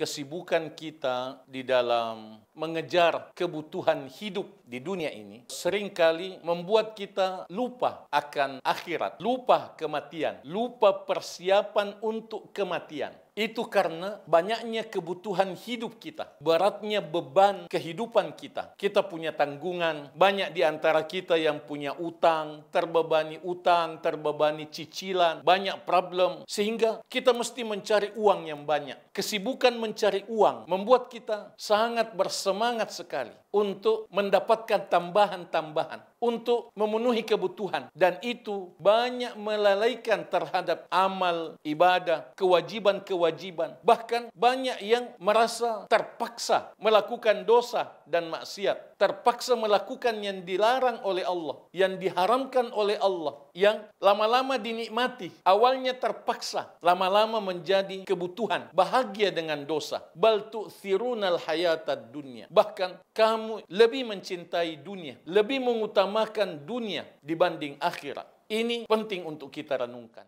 kesibukan kita di dalam mengejar kebutuhan hidup di dunia ini seringkali membuat kita lupa akan akhirat, lupa kematian, lupa persiapan untuk kematian. Itu karena banyaknya kebutuhan hidup kita, beratnya beban kehidupan kita. Kita punya tanggungan, banyak di antara kita yang punya utang, terbebani cicilan, banyak problem, sehingga kita mesti mencari uang yang banyak. Kesibukan mencari uang membuat kita sangat bersemangat sekali untuk mendapatkan tambahan-tambahan, untuk memenuhi kebutuhan. Dan itu banyak melalaikan terhadap amal, ibadah, kewajiban-kewajiban. Bahkan banyak yang merasa terpaksa melakukan dosa dan maksiat, terpaksa melakukan yang dilarang oleh Allah, yang diharamkan oleh Allah, yang lama-lama dinikmati, awalnya terpaksa, lama-lama menjadi kebutuhan, bahagia dengan dosa. Bal tu'thirunal hayatad dunya. Bahkan kamu lebih mencintai dunia, lebih mengutamakan dunia dibanding akhirat. Ini penting untuk kita renungkan.